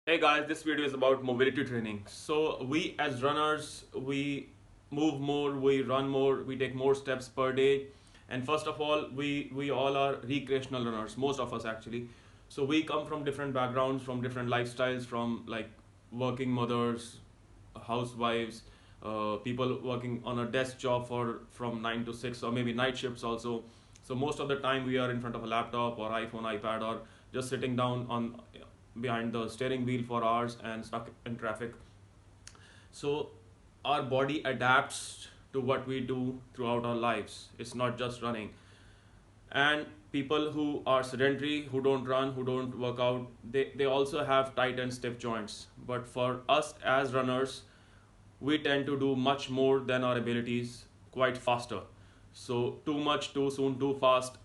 Hey guys, this video is about mobility training. So we as runners, we move more, we run more, we take more steps per day. And first of all, we all are recreational runners, most of us actually. So we come from different backgrounds, from different lifestyles, from like working mothers, housewives, people working on a desk job for from 9 to 6 or maybe night shifts also. So most of the time we are in front of a laptop or iPhone, iPad, or just sitting down on behind the steering wheel for hours and stuck in traffic. So our body adapts to what we do throughout our lives. It's not just running. And people who are sedentary, who don't run, who don't work out, they also have tight and stiff joints. But for us as runners, we tend to do much more than our abilities quite faster. So too much, too soon, too fast.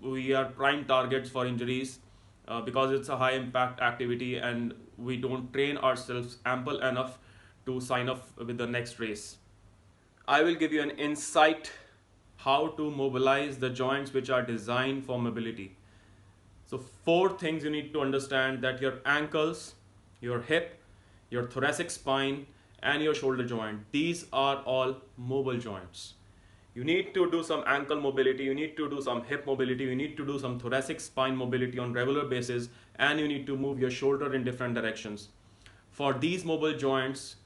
We are prime targets for injuries because it's a high impact activity and we don't train ourselves ample enough to sign up with the next race. I will give you an insight how to mobilize the joints which are designed for mobility. So four things you need to understand: that your ankles, your hip, your thoracic spine, and your shoulder joint, these are all mobile joints. You need to do some ankle mobility, you need to do some hip mobility, you need to do some thoracic spine mobility on regular basis, and you need to move your shoulder in different directions. For these mobile joints,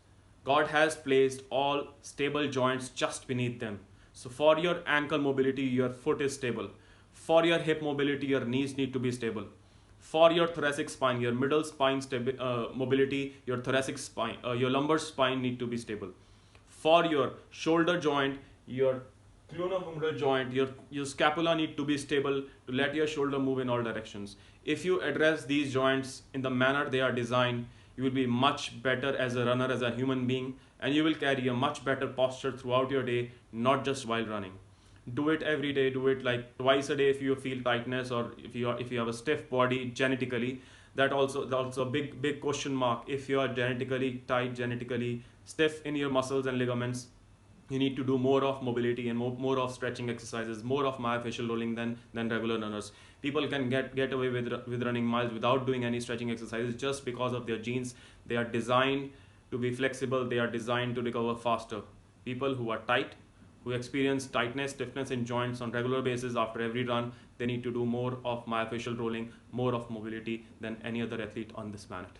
God has placed all stable joints just beneath them. So for your ankle mobility, your foot is stable. For your hip mobility, your knees need to be stable. For your thoracic spine, your middle spine mobility, your thoracic spine, your lumbar spine need to be stable. For your shoulder joint, your clunohumeral joint, your scapula need to be stable to let your shoulder move in all directions. If you address these joints in the manner they are designed, you will be much better as a runner, as a human being, and you will carry a much better posture throughout your day, not just while running. Do it every day. Do it like twice a day if you feel tightness, or if you have a stiff body genetically. That's also a big question mark. If you are genetically tight, genetically stiff in your muscles and ligaments, you need to do more of mobility and more of stretching exercises, more of myofascial rolling than regular runners. People can get away with running miles without doing any stretching exercises just because of their genes. They are designed to be flexible, they are designed to recover faster. People who are tight, who experience tightness, stiffness in joints on regular basis after every run, they need to do more of myofascial rolling, more of mobility than any other athlete on this planet.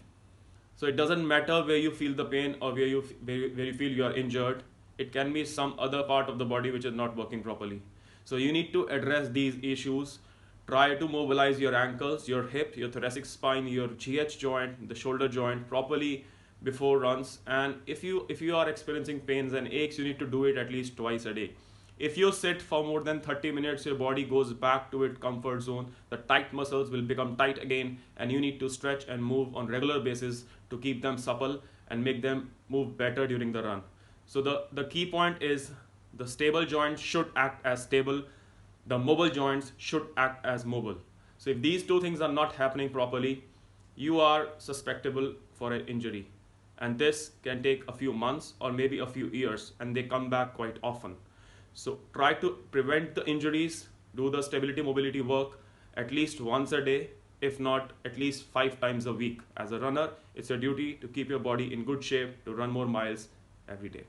So it doesn't matter where you feel the pain or where you feel you are injured. It can be some other part of the body which is not working properly. So you need to address these issues. Try to mobilize your ankles, your hip, your thoracic spine, your GH joint, the shoulder joint properly before runs. And if you are experiencing pains and aches, you need to do it at least twice a day. If you sit for more than 30 minutes, your body goes back to its comfort zone. The tight muscles will become tight again, and you need to stretch and move on regular basis to keep them supple and make them move better during the run. So the key point is the stable joints should act as stable, the mobile joints should act as mobile. So if these two things are not happening properly, you are susceptible for an injury. And this can take a few months or maybe a few years, and they come back quite often. So try to prevent the injuries, do the stability mobility work at least once a day, if not at least 5 times a week. As a runner, it's your duty to keep your body in good shape to run more miles every day.